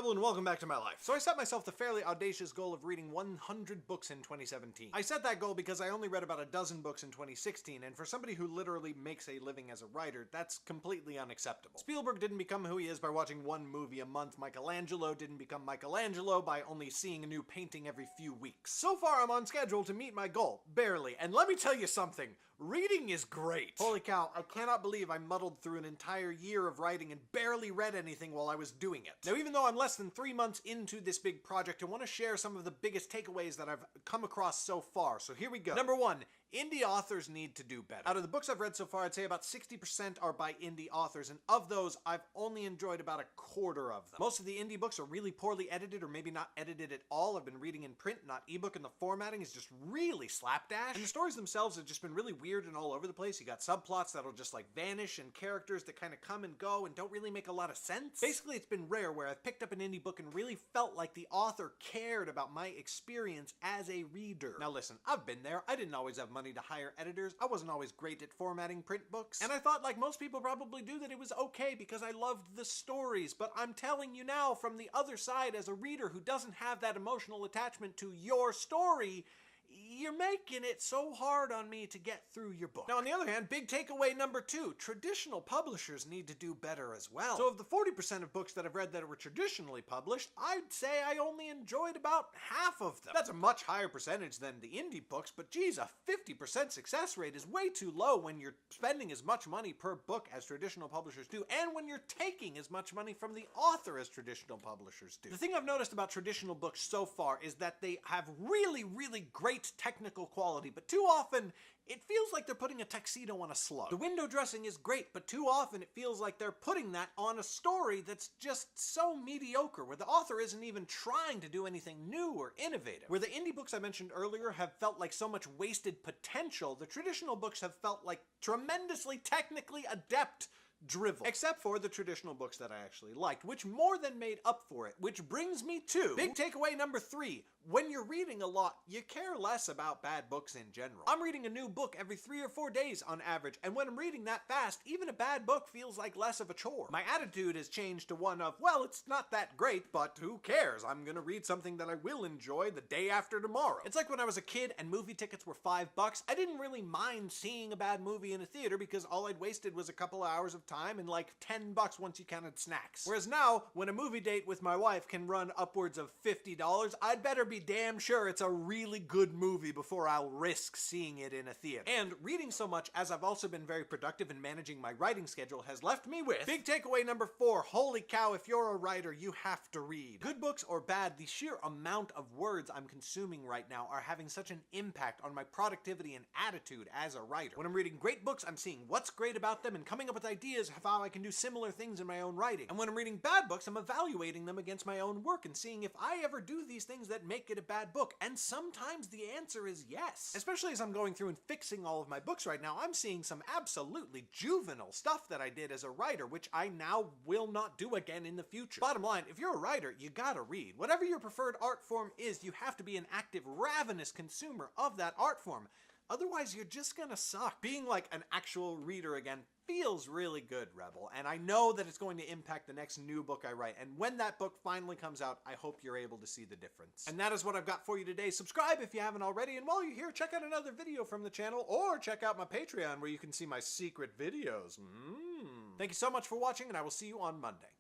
Rebel, and welcome back to my life. So I set myself the fairly audacious goal of reading 100 books in 2017. I set that goal because I only read about a dozen books in 2016, and for somebody who literally makes a living as a writer, that's completely unacceptable. Spielberg didn't become who he is by watching one movie a month. Michelangelo didn't become Michelangelo by only seeing a new painting every few weeks. So far, I'm on schedule to meet my goal. Barely. And let me tell you something. Reading is great. Holy cow, I cannot believe I muddled through an entire year of writing and barely read anything while I was doing it. Now, even though I'm less than 3 months into this big project, I want to share some of the biggest takeaways that I've come across so far. So here we go. Number 1, indie authors need to do better. Out of the books I've read so far, I'd say about 60% are by indie authors, and of those, I've only enjoyed about a quarter of them. Most of the indie books are really poorly edited, or maybe not edited at all. I've been reading in print, not ebook, and the formatting is just really slapdash. And the stories themselves have just been really weird and all over the place. You got subplots that'll just like vanish, and characters that kind of come and go and don't really make a lot of sense. Basically, it's been rare where I've picked up an indie book and really felt like the author cared about my experience as a reader. Now listen, I've been there. I didn't always have money to hire editors. I wasn't always great at formatting print books. And I thought, like most people probably do, that it was okay because I loved the stories. But I'm telling you now, from the other side, as a reader who doesn't have that emotional attachment to your story, you're making it so hard on me to get through your book. Now, on the other hand, big takeaway number 2, traditional publishers need to do better as well. So of the 40% of books that I've read that were traditionally published, I'd say I only enjoyed about half of them. That's a much higher percentage than the indie books, but geez, a 50% success rate is way too low when you're spending as much money per book as traditional publishers do, and when you're taking as much money from the author as traditional publishers do. The thing I've noticed about traditional books so far is that they have really, really great technical quality, but too often it feels like they're putting a tuxedo on a slug. The window dressing is great, but too often it feels like they're putting that on a story that's just so mediocre, where the author isn't even trying to do anything new or innovative. Where the indie books I mentioned earlier have felt like so much wasted potential, the traditional books have felt like tremendously technically adept drivel. Except for the traditional books that I actually liked, which more than made up for it. Which brings me to big takeaway number 3. When you're reading a lot, you care less about bad books in general. I'm reading a new book every 3 or 4 days on average, and when I'm reading that fast, even a bad book feels like less of a chore. My attitude has changed to one of, well, it's not that great, but who cares? I'm gonna read something that I will enjoy the day after tomorrow. It's like when I was a kid and movie tickets were $5. I didn't really mind seeing a bad movie in a theater because all I'd wasted was a couple hours of time and like $10 once you counted snacks. Whereas now, when a movie date with my wife can run upwards of $50, I'd better be damn sure it's a really good movie before I'll risk seeing it in a theater. And reading so much, as I've also been very productive in managing my writing schedule, has left me with big takeaway number 4. Holy cow, if you're a writer, you have to read. Good books or bad, the sheer amount of words I'm consuming right now are having such an impact on my productivity and attitude as a writer. When I'm reading great books, I'm seeing what's great about them and coming up with ideas of how I can do similar things in my own writing. And when I'm reading bad books, I'm evaluating them against my own work and seeing if I ever do these things that make it a bad book. And sometimes the answer is yes. Especially as I'm going through and fixing all of my books right now, I'm seeing some absolutely juvenile stuff that I did as a writer, which I now will not do again in the future. Bottom line, if you're a writer, you gotta read. Whatever your preferred art form is, you have to be an active, ravenous consumer of that art form. Otherwise, you're just gonna suck. Being like an actual reader again feels really good, Rebel, and I know that it's going to impact the next new book I write, and when that book finally comes out, I hope you're able to see the difference. And that is what I've got for you today. Subscribe if you haven't already, and while you're here, check out another video from the channel, or check out my Patreon where you can see my secret videos. Thank you so much for watching, and I will see you on Monday.